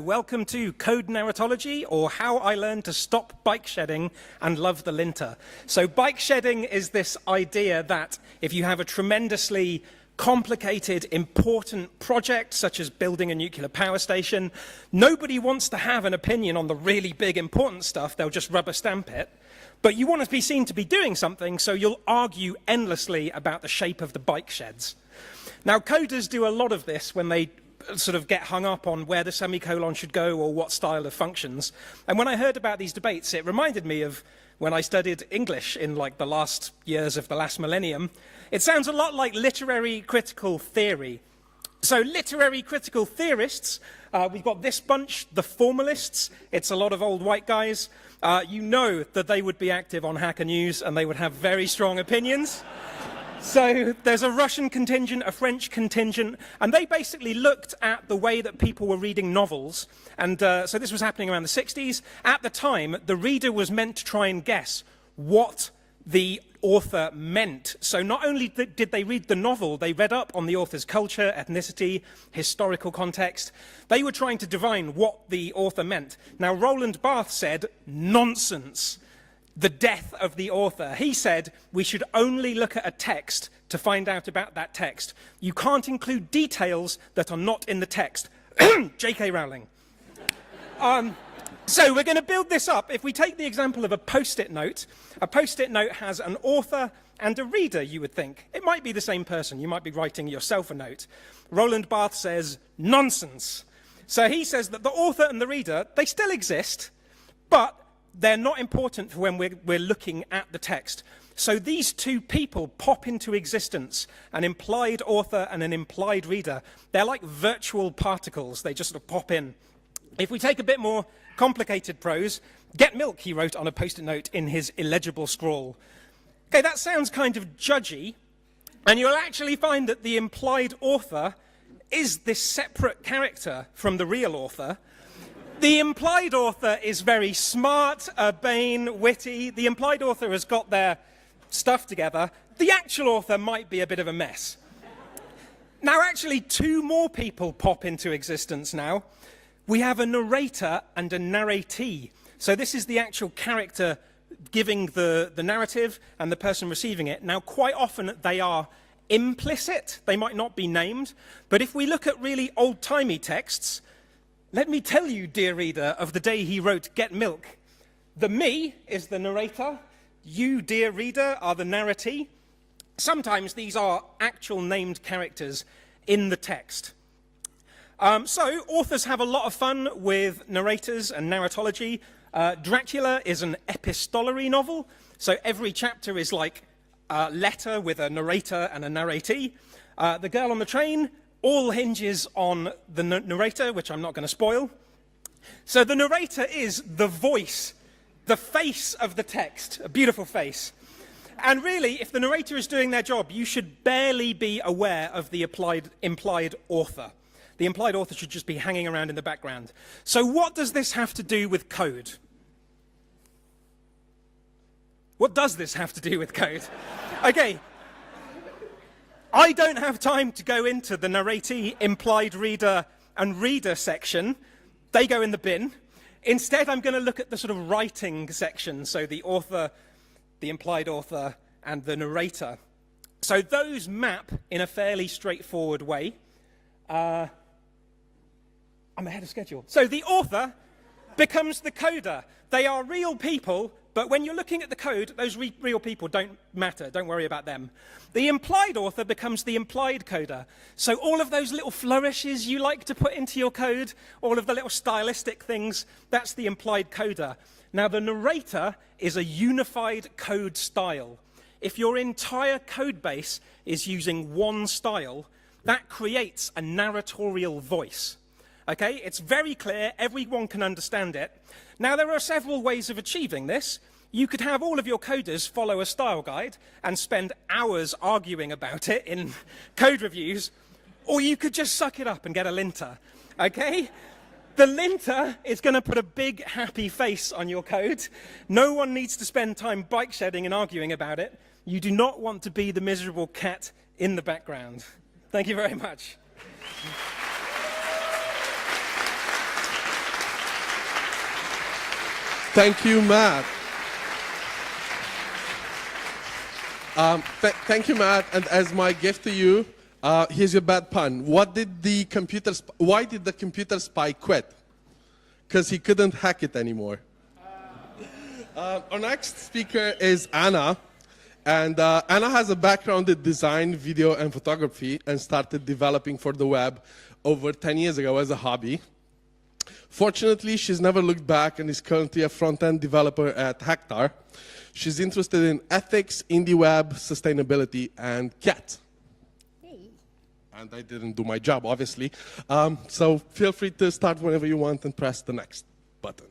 Welcome to Code Narratology, or How I Learned to Stop Bike Shedding and Love the Linter. So bike shedding is this idea that if you have a tremendously complicated, important project, such as building a nuclear power station, nobody wants to have an opinion on the really big, important stuff. They'll just rubber stamp it. But you want to be seen to be doing something, so you'll argue endlessly about the shape of the bike sheds. Now, coders do a lot of this when they sort of get hung up on where the semicolon should go or what style of functions. And when I heard about these debates, it reminded me of when I studied English in like the last years of the last millennium. It sounds a lot like literary critical theory. So literary critical theorists, we've got this bunch, the formalists. It's a lot of old white guys. You know that they would be active on Hacker News and they would have very strong opinions. So there's a Russian contingent, a French contingent, and they basically looked at the way that people were reading novels. And so this was happening around the 60s. At the time, the reader was meant to try and guess what the author meant. So not only did they read the novel, they read up on the author's culture, ethnicity, historical context. They were trying to divine what the author meant. Now, Roland Barthes said, nonsense. The death of the author. He said we should only look at a text to find out about that text. You can't include details that are not in the text. J.K. Rowling. So we're going to build this up. If we take the example of a post-it note has an author and a reader, you would think. It might be the same person. You might be writing yourself a note. Roland Barthes says, nonsense. So he says that the author and the reader, they still exist, but they're not important for when we're looking at the text. So these two people pop into existence, an implied author and an implied reader. They're like virtual particles. They just sort of pop in. If we take a bit more complicated prose, get milk, he wrote on a post-it note in his illegible scrawl. Okay, that sounds kind of judgy, and you'll actually find that the implied author is this separate character from the real author. The implied author is very smart, urbane, witty. The implied author has got their stuff together. The actual author might be a bit of a mess. Now, actually, two more people pop into existence now. We have a narrator and a narratee. So this is the actual character giving the narrative and the person receiving it. Now, quite often they are implicit. They might not be named. But if we look at really old-timey texts, let me tell you, dear reader, of the day he wrote Get Milk. The me is the narrator. You, dear reader, are the narratee. Sometimes these are actual named characters in the text. So authors have a lot of fun with narrators and narratology. Dracula is an epistolary novel. So every chapter is like a letter with a narrator and a narratee. The Girl on the Train all hinges on the narrator, which I'm not going to spoil. So the narrator is the voice, the face of the text, a beautiful face. And really, if the narrator is doing their job, you should barely be aware of the implied author. The implied author should just be hanging around in the background. So what does this have to do with code? What does this have to do with code? Okay. I don't have time to go into the narratee, implied reader, and reader section. They go in the bin. Instead, I'm going to look at the sort of writing section, so the author, the implied author, and the narrator. So those map in a fairly straightforward way. I'm ahead of schedule. So the author becomes the coder. They are real people, but when you're looking at the code, those real people don't matter. Don't worry about them. The implied author becomes the implied coder. So all of those little flourishes you like to put into your code, all of the little stylistic things, that's the implied coder. Now, the narrator is a unified code style. If your entire code base is using one style, that creates a narratorial voice. Okay, it's very clear, everyone can understand it. Now, there are several ways of achieving this. You could have all of your coders follow a style guide and spend hours arguing about it in code reviews, or you could just suck it up and get a linter, okay? The linter is going to put a big, happy face on your code. No one needs to spend time bike shedding and arguing about it. You do not want to be the miserable cat in the background. Thank you very much. Thank you, Matt. Thank you, Matt. And as my gift to you, here's your bad pun. Why did the computer spy quit? Because he couldn't hack it anymore. Our next speaker is Anna. And Anna has a background in design, video, and photography, and started developing for the web over 10 years ago as a hobby. Fortunately, she's never looked back and is currently a front-end developer at Hectare. She's interested in ethics, indie web, sustainability, and cat. Hey. And I didn't do my job, obviously. So feel free to start whenever you want and press the next button.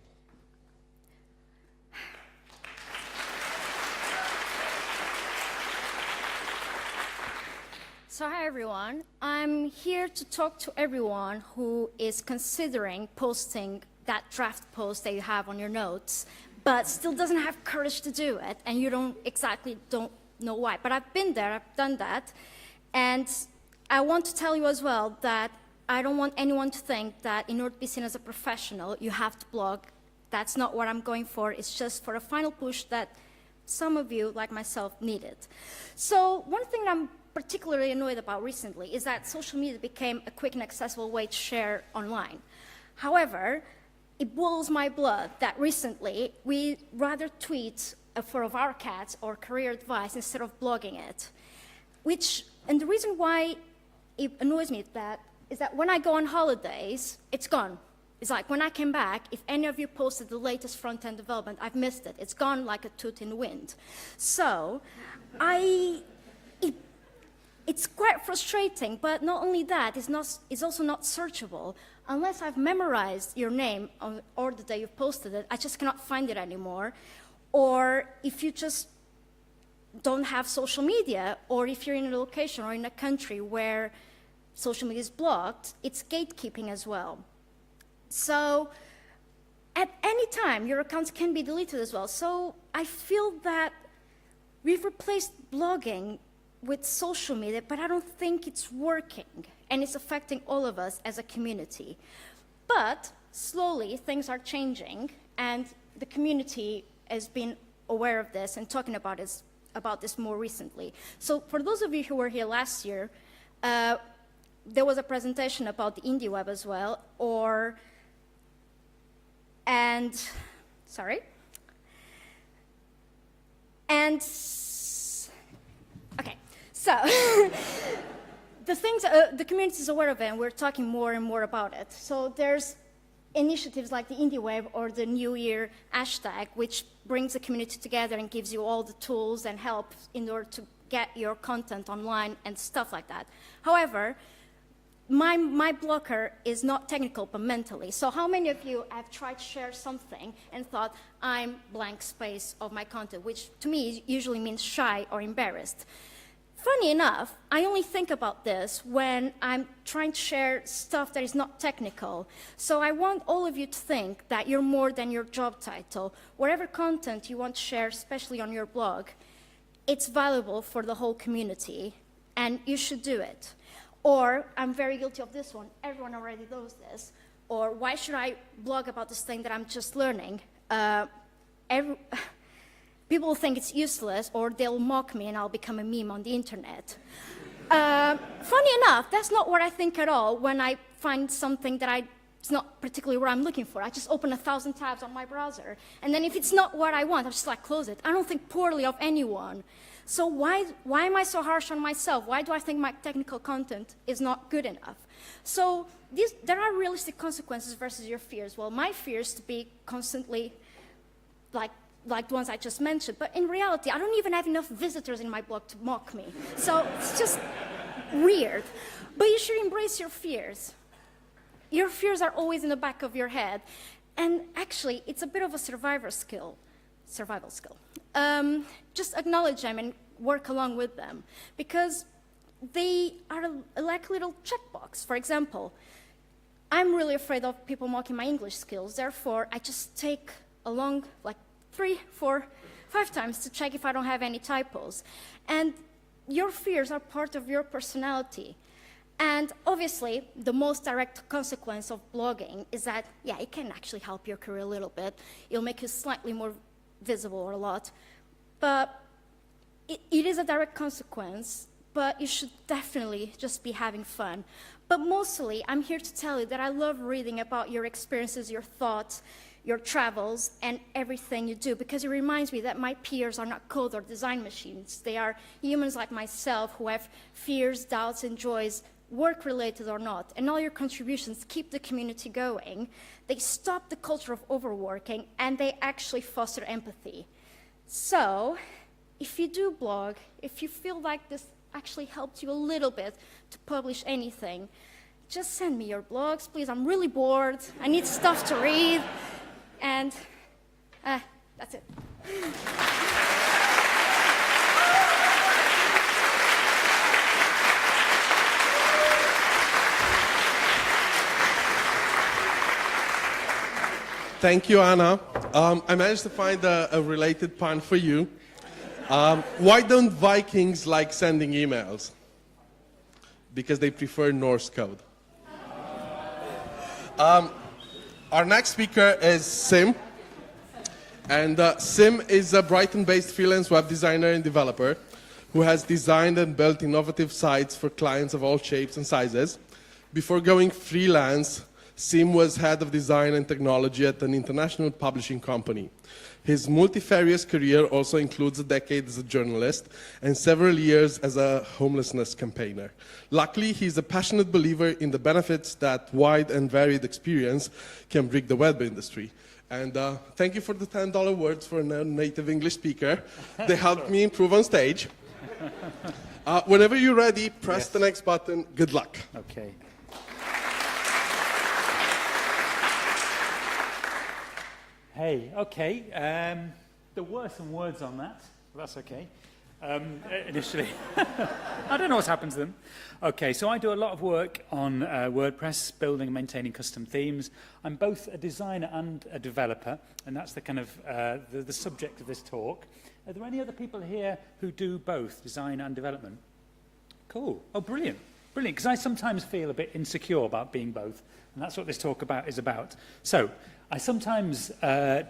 So hi everyone, I'm here to talk to everyone who is considering posting that draft post that you have on your notes, but still doesn't have courage to do it, and you don't know why. But I've been there, I've done that, and I want to tell you as well that I don't want anyone to think that in order to be seen as a professional, you have to blog. That's not what I'm going for. It's just for a final push that some of you, like myself, needed. So one thing I'm particularly annoyed about recently is that social media became a quick and accessible way to share online. However, it boils my blood that recently we rather tweet a photo of our cats or career advice instead of blogging it. And the reason why it annoys me is that when I go on holidays, it's gone. It's like when I came back, if any of you posted the latest front-end development, I've missed it. It's gone like a toot in the wind. So it's quite frustrating, but not only that, it's also not searchable. Unless I've memorized your name or the day you've posted it, I just cannot find it anymore. Or if you just don't have social media, or if you're in a location or in a country where social media is blocked, it's gatekeeping as well. So at any time, your accounts can be deleted as well. So I feel that we've replaced blogging with social media, but I don't think it's working, and it's affecting all of us as a community. But slowly, things are changing, and the community has been aware of this and talking about this more recently. So for those of you who were here last year, there was a presentation about the indie web as well, okay. So the community is aware of it, and we're talking more and more about it. So there's initiatives like the Indie Web or the New Year hashtag, which brings the community together and gives you all the tools and help in order to get your content online and stuff like that. However, my blocker is not technical, but mentally. So how many of you have tried to share something and thought, I'm blank space of my content, which to me usually means shy or embarrassed? Funny enough, I only think about this when I'm trying to share stuff that is not technical. So I want all of you to think that you're more than your job title. Whatever content you want to share, especially on your blog, it's valuable for the whole community, and you should do it. Or, I'm very guilty of this one, everyone already knows this, or why should I blog about this thing that I'm just learning? People will think it's useless, or they'll mock me and I'll become a meme on the internet. Funny enough, that's not what I think at all when I find something that it's not particularly what I'm looking for. I just open 1,000 tabs on my browser. And then if it's not what I want, I'm just like, close it. I don't think poorly of anyone. So why am I so harsh on myself? Why do I think my technical content is not good enough? So there are realistic consequences versus your fears. Well, my fear is to be constantly like the ones I just mentioned. But in reality, I don't even have enough visitors in my blog to mock me. So it's just weird. But you should embrace your fears. Your fears are always in the back of your head. And actually, it's a bit of a survival skill. Just acknowledge them and work along with them. Because they are like a little checkbox. For example, I'm really afraid of people mocking my English skills. Therefore, I just take along like 3, 4, 5 times to check if I don't have any typos. And your fears are part of your personality. And obviously, the most direct consequence of blogging is that, yeah, it can actually help your career a little bit. It'll make you slightly more visible or a lot. But it is a direct consequence, but you should definitely just be having fun. But mostly, I'm here to tell you that I love reading about your experiences, your thoughts, your travels, and everything you do, because it reminds me that my peers are not code or design machines. They are humans like myself who have fears, doubts, and joys, work-related or not, and all your contributions keep the community going. They stop the culture of overworking, and they actually foster empathy. So, if you do blog, if you feel like this actually helped you a little bit to publish anything, just send me your blogs, please. I'm really bored. I need stuff to read. And that's it. Thank you, Anna. I managed to find a related pun for you. Why don't Vikings like sending emails? Because they prefer Norse code. Our next speaker is Sim. And Sim is a Brighton-based freelance web designer and developer who has designed and built innovative sites for clients of all shapes and sizes. Before going freelance, Sim was head of design and technology at an international publishing company. His multifarious career also includes a decade as a journalist and several years as a homelessness campaigner. Luckily, he's a passionate believer in the benefits that wide and varied experience can bring the web industry. And thank you for the $10 words for a native English speaker. They helped me improve on stage. Whenever you're ready, press the next button. Good luck. Okay. Hey, okay. There were some words on that. Well, that's okay. Initially. I don't know what's happened to them. Okay, so I do a lot of work on WordPress, building and maintaining custom themes. I'm both a designer and a developer, and that's the kind of the subject of this talk. Are there any other people here who do both, design and development? Cool. Oh, brilliant. Brilliant, because I sometimes feel a bit insecure about being both, and that's what this talk is about. So, I sometimes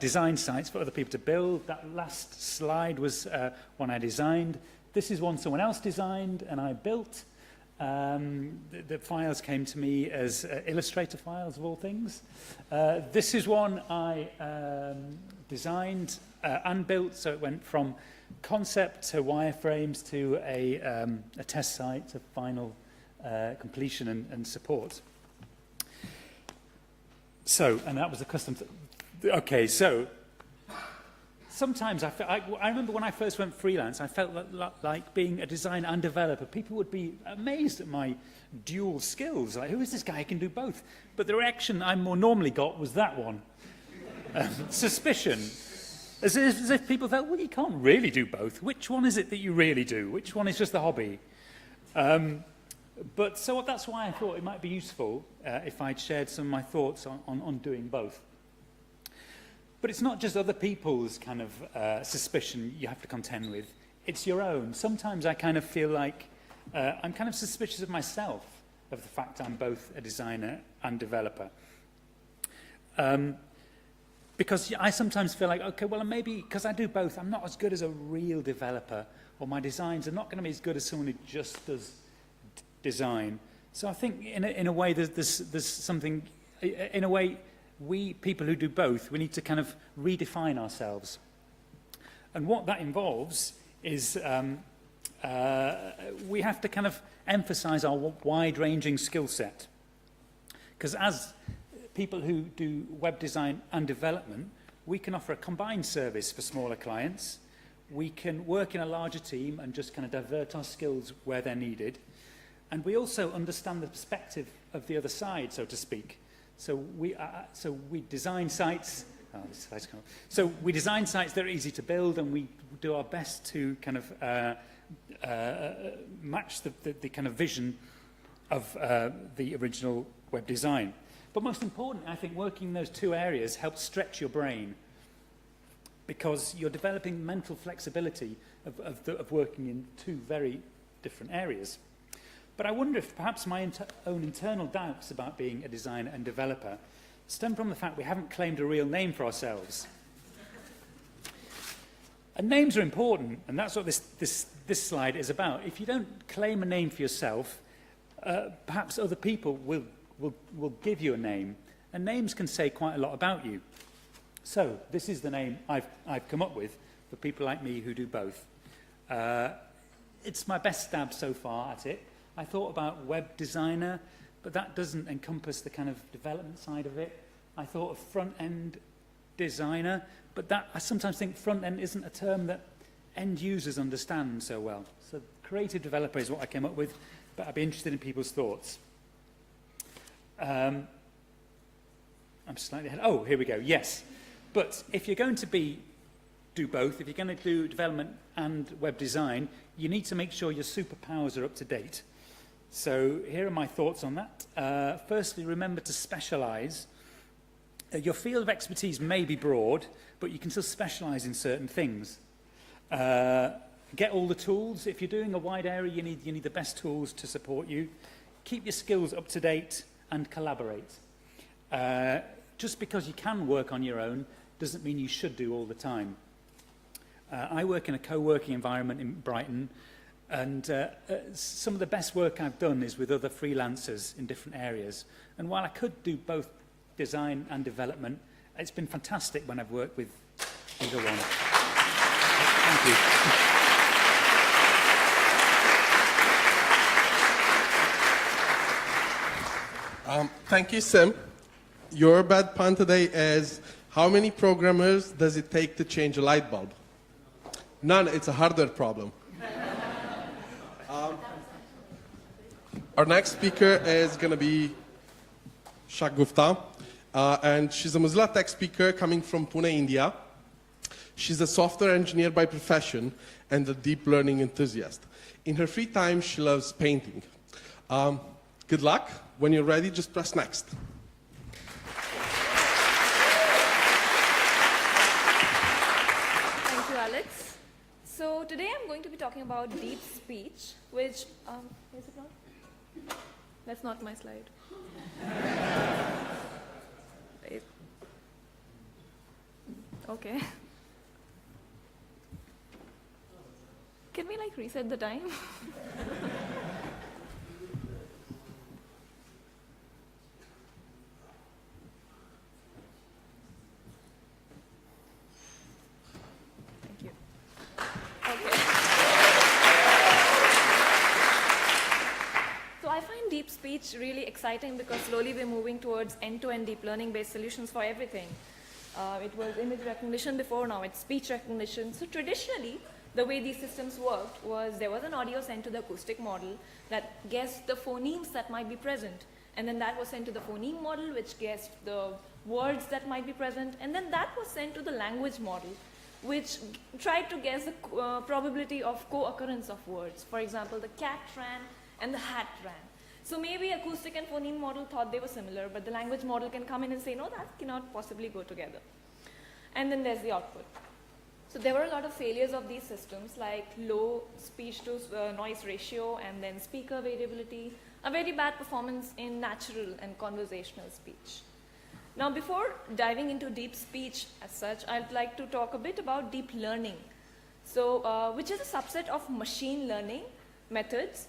design sites for other people to build. That last slide was one I designed. This is one someone else designed and I built. The files came to me as Illustrator files, of all things. This is one I designed and built, so it went from concept to wireframes to a test site to final completion and support. So, and that was a custom. Okay, so sometimes I remember when I first went freelance, I felt like being a designer and developer, people would be amazed at my dual skills. Like, who is this guy who can do both? But the reaction I more normally got was that one. Suspicion. As if people felt, well, you can't really do both. Which one is it that you really do? Which one is just the hobby? But so that's why I thought it might be useful if I'd shared some of my thoughts on doing both. But it's not just other people's kind of suspicion you have to contend with. It's your own. Sometimes I kind of feel like I'm kind of suspicious of myself, of the fact I'm both a designer and developer. Because I sometimes feel like, okay, well, maybe because I do both, I'm not as good as a real developer, or my designs are not going to be as good as someone who just does design. So I think in a way there's something, in a way we people who do both, we need to kind of redefine ourselves. And what that involves is we have to kind of emphasize our wide-ranging skill set. Because as people who do web design and development, we can offer a combined service for smaller clients. We can work in a larger team and just kind of divert our skills where they're needed. And we also understand the perspective of the other side, so to speak. So we design sites. Oh, this slide's come up. So we design sites that are easy to build, and we do our best to kind of match the kind of vision of the original web design. But most important, I think working in those two areas helps stretch your brain, because you're developing mental flexibility of working in two very different areas. But I wonder if perhaps my own internal doubts about being a designer and developer stem from the fact we haven't claimed a real name for ourselves. And names are important, and that's what this slide is about. If you don't claim a name for yourself, perhaps other people will give you a name, and names can say quite a lot about you. So this is the name I've come up with for people like me who do both. It's my best stab so far at it. I thought about web designer, but that doesn't encompass the kind of development side of it. I thought of front-end designer, but that I sometimes think front-end isn't a term that end users understand so well. So creative developer is what I came up with, but I'd be interested in people's thoughts. I'm slightly ahead. Oh, here we go. Yes. But if you're going to do both, if you're going to do development and web design, you need to make sure your superpowers are up to date. So here are my thoughts on that. Firstly, remember to specialize. Your field of expertise may be broad, but you can still specialize in certain things. Get all the tools. If you're doing a wide area, you need the best tools to support you. Keep your skills up to date and collaborate. Just because you can work on your own doesn't mean you should do all the time. I work in a co-working environment in Brighton, and some of the best work I've done is with other freelancers in different areas. And while I could do both design and development, it's been fantastic when I've worked with either one. Thank you. Thank you, Sim. Your bad pun today is, how many programmers does it take to change a light bulb? None, it's a hardware problem. Our next speaker is going to be Shak Gupta, and she's a Mozilla Tech speaker coming from Pune, India. She's a software engineer by profession and a deep learning enthusiast. In her free time, she loves painting. Good luck. When you're ready, just press next. Thank you, Alex. So today I'm going to be talking about deep speech, which, is it not? That's not my slide. Wait. Okay. Can we like reset the time? Thank you. Okay. So I find deep speech really exciting because slowly we're moving towards end-to-end deep learning-based solutions for everything. It was image recognition before, now it's speech recognition. So traditionally, the way these systems worked was there was an audio sent to the acoustic model that guessed the phonemes that might be present. And then that was sent to the phoneme model, which guessed the words that might be present. And then that was sent to the language model, which tried to guess the probability of co-occurrence of words. For example, the cat ran and the hat ran. So maybe acoustic and phoneme model thought they were similar, but the language model can come in and say, no, that cannot possibly go together. And then there's the output. So there were a lot of failures of these systems, like low speech to noise ratio, and then speaker variability, a very bad performance in natural and conversational speech. Now, before diving into deep speech as such, I'd like to talk a bit about deep learning, so which is a subset of machine learning methods,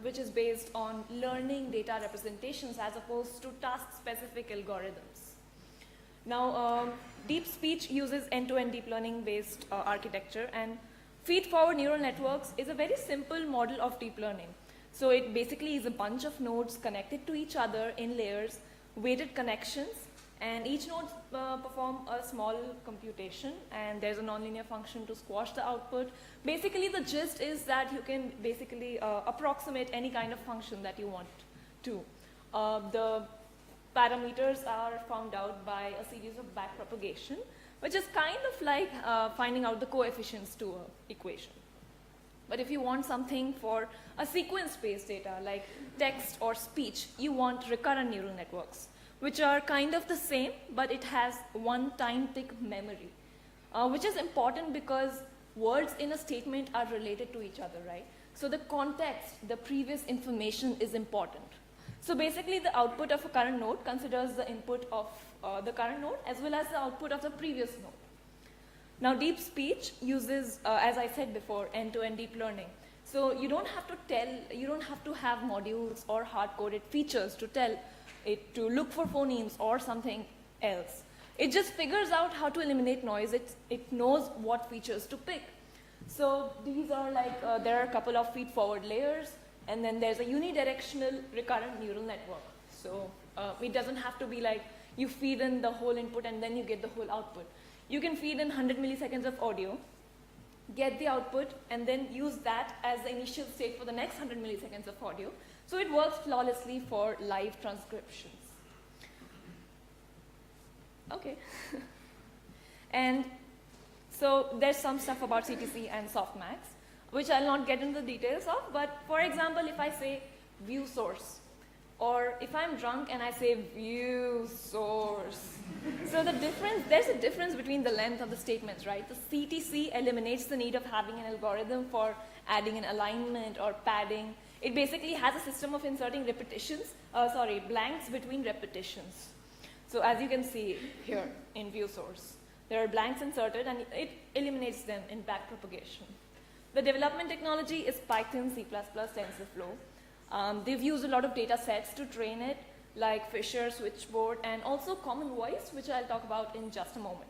which is based on learning data representations as opposed to task-specific algorithms. Now, deep speech uses end-to-end deep learning-based architecture, and feed-forward neural networks is a very simple model of deep learning. So it basically is a bunch of nodes connected to each other in layers, weighted connections, and each node perform a small computation, and there's a nonlinear function to squash the output. Basically, the gist is that you can basically approximate any kind of function that you want to. The parameters are found out by a series of backpropagation, which is kind of like finding out the coefficients to an equation. But if you want something for a sequence-based data, like text or speech, you want recurrent neural networks, which are kind of the same, but it has one time tick memory, which is important because words in a statement are related to each other, right? So the context, the previous information is important. So basically the output of a current node considers the input of the current node as well as the output of the previous node. Now deep speech uses, as I said before, end-to-end deep learning. So you don't have to have modules or hard-coded features to tell it to look for phonemes or something else. It just figures out how to eliminate noise. It knows what features to pick. So these are like, there are a couple of feed-forward layers, and then there's a unidirectional recurrent neural network. So it doesn't have to be like you feed in the whole input and then you get the whole output. You can feed in 100 milliseconds of audio, get the output, and then use that as the initial state for the next 100 milliseconds of audio. So it works flawlessly for live transcriptions. Okay. And so there's some stuff about CTC and softmax, which I'll not get into the details of, but for example, if I say view source, or if I'm drunk and I say view source. So there's a difference between the length of the statements, right? The CTC eliminates the need of having an algorithm for adding an alignment or padding. It basically has a system of inserting blanks between repetitions. So as you can see here in view source, there are blanks inserted and it eliminates them in backpropagation. The development technology is Python, C++, TensorFlow. They've used a lot of data sets to train it, like Fisher, Switchboard, and also Common Voice, which I'll talk about in just a moment.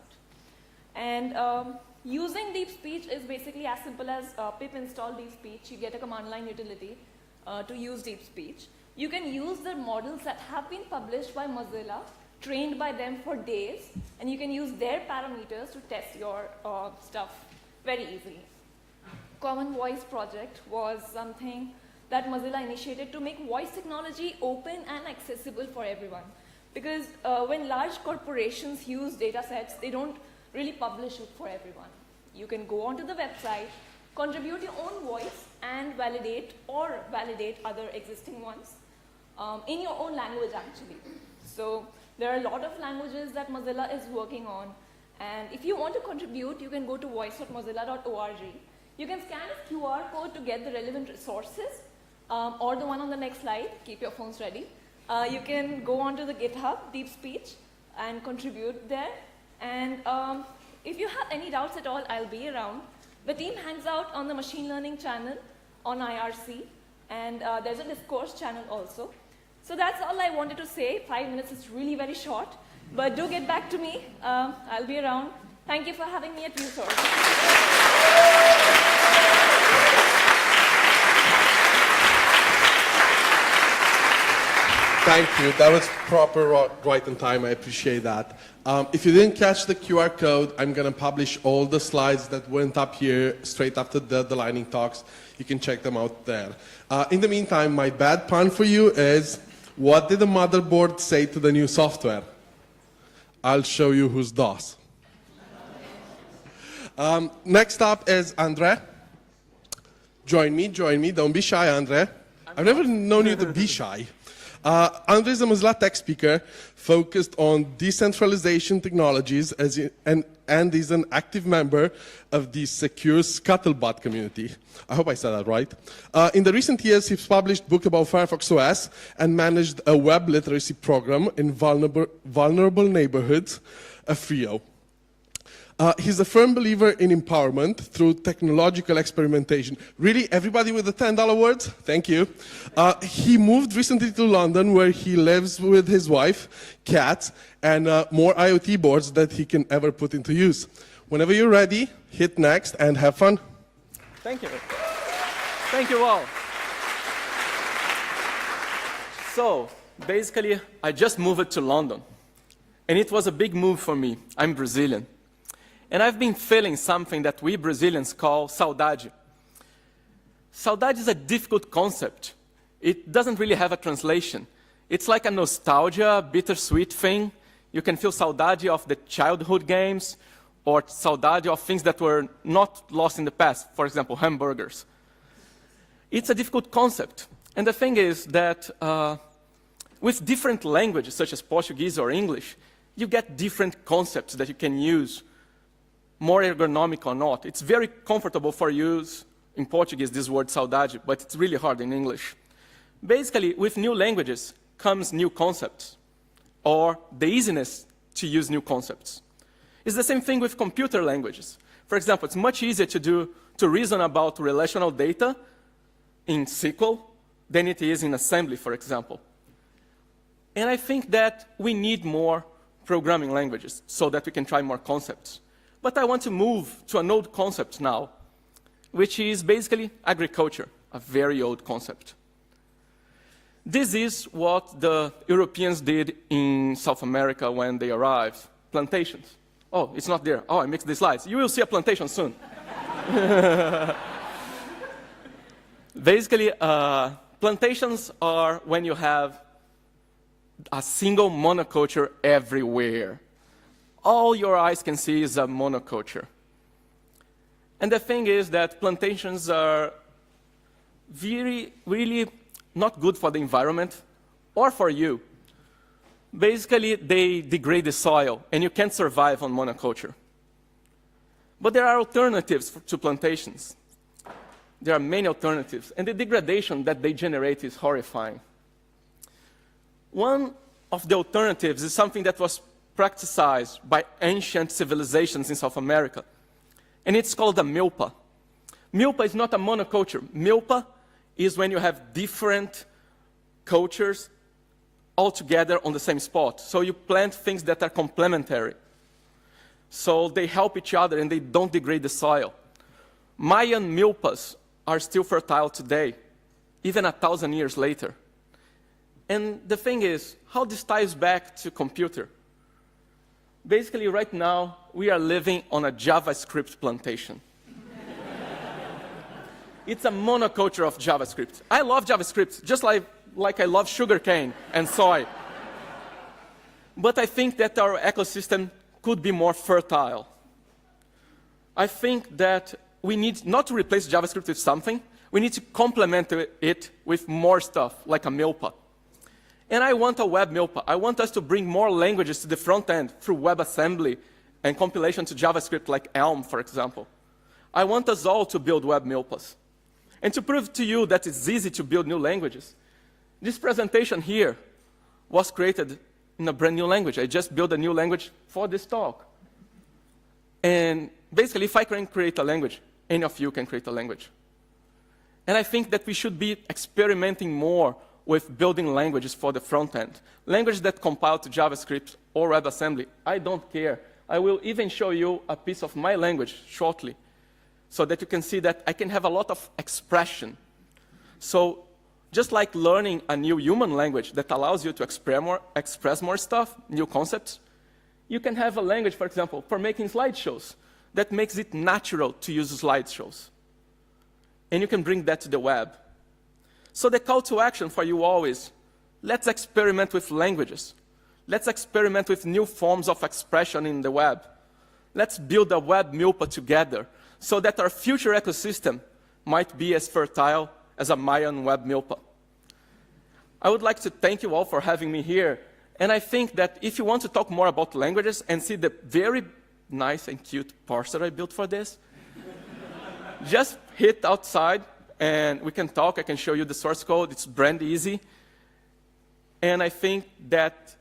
And using deep speech is basically as simple as pip install deep speech. You get a command line utility to use deep speech. You can use the models that have been published by Mozilla, trained by them for days, and you can use their parameters to test your stuff very easily. Common Voice project was something that Mozilla initiated to make voice technology open and accessible for everyone. Because when large corporations use data sets, they don't really publish it for everyone. You can go onto the website, contribute your own voice, and validate other existing ones in your own language, actually. So there are a lot of languages that Mozilla is working on. And if you want to contribute, you can go to voice.mozilla.org. You can scan a QR code to get the relevant resources, or the one on the next slide. Keep your phones ready. You can go onto the GitHub, Deep Speech, and contribute there. And if you have any doubts at all, I'll be around. The team hangs out on the machine learning channel on IRC, and there's a discourse channel also. So that's all I wanted to say. 5 minutes is really very short, but do get back to me. I'll be around. Thank you for having me at ViewSource. Thank you. That was proper, right on time. I appreciate that. If you didn't catch the QR code, I'm going to publish all the slides that went up here straight after the lightning talks. You can check them out there. In the meantime, my bad pun for you is, what did the motherboard say to the new software? I'll show you who's DOS. Next up is Andre. Join me. Don't be shy, Andre. I've never known you to be shy. Andre is a Mozilla tech speaker focused on decentralization technologies and is an active member of the secure Scuttlebutt community. I hope I said that right. In the recent years, he's published a book about Firefox OS and managed a web literacy program in vulnerable neighborhoods, a FRIO. He's a firm believer in empowerment through technological experimentation. Really, everybody with the $10 words? Thank you. He moved recently to London, where he lives with his wife, cats, and more IoT boards that he can ever put into use. Whenever you're ready, hit next and have fun. Thank you. Thank you all. So, basically, I just moved to London. And it was a big move for me. I'm Brazilian. And I've been feeling something that we Brazilians call saudade. Saudade is a difficult concept. It doesn't really have a translation. It's like a nostalgia, bittersweet thing. You can feel saudade of the childhood games, or saudade of things that were not lost in the past, for example, hamburgers. It's a difficult concept. And the thing is that with different languages, such as Portuguese or English, you get different concepts that you can use, more ergonomic or not. It's very comfortable for use in Portuguese, this word saudade, but it's really hard in English. Basically, with new languages comes new concepts, or the easiness to use new concepts. It's the same thing with computer languages. For example, it's much easier to reason about relational data in SQL than it is in assembly, for example. And I think that we need more programming languages so that we can try more concepts. But I want to move to an old concept now, which is basically agriculture, a very old concept. This is what the Europeans did in South America when they arrived, plantations. Oh, it's not there. Oh, I mixed the slides. You will see a plantation soon. Basically, plantations are when you have a single monoculture everywhere. All your eyes can see is a monoculture. And the thing is that plantations are really not good for the environment or for you. Basically, they degrade the soil, and you can't survive on monoculture. But there are alternatives to plantations. There are many alternatives, and the degradation that they generate is horrifying. One of the alternatives is something that was practiced by ancient civilizations in South America, and it's called a milpa. Milpa is not a monoculture. Milpa is when you have different cultures all together on the same spot. So you plant things that are complementary. So they help each other and they don't degrade the soil. Mayan milpas are still fertile today, even 1,000 years later. And the thing is, how this ties back to computer? Basically, right now, we are living on a JavaScript plantation. It's a monoculture of JavaScript. I love JavaScript, just like I love sugarcane and soy. But I think that our ecosystem could be more fertile. I think that we need not to replace JavaScript with something. We need to complement it with more stuff, like a milpa. And I want a web milpa. I want us to bring more languages to the front end through WebAssembly and compilation to JavaScript like Elm, for example. I want us all to build web milpas. And to prove to you that it's easy to build new languages, this presentation here was created in a brand new language. I just built a new language for this talk. And basically, if I can create a language, any of you can create a language. And I think that we should be experimenting more with building languages for the front end. Languages that compile to JavaScript or WebAssembly. I don't care. I will even show you a piece of my language shortly, so that you can see that I can have a lot of expression. So just like learning a new human language that allows you to express more stuff, new concepts, you can have a language, for example, for making slideshows that makes it natural to use slideshows. And you can bring that to the web. So the call to action for you all is, let's experiment with languages. Let's experiment with new forms of expression in the web. Let's build a web milpa together so that our future ecosystem might be as fertile as a Mayan web milpa. I would like to thank you all for having me here. And I think that if you want to talk more about languages and see the very nice and cute parser I built for this, just hit outside and we can talk. I can show you the source code. It's brand easy. And I think that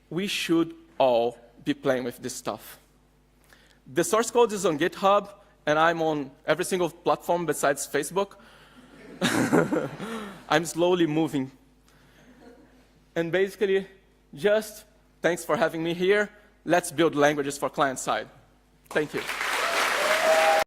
we should all be playing with this stuff. The source code is on GitHub, and I'm on every single platform besides Facebook. I'm slowly moving. And basically, just thanks for having me here. Let's build languages for client side. Thank you.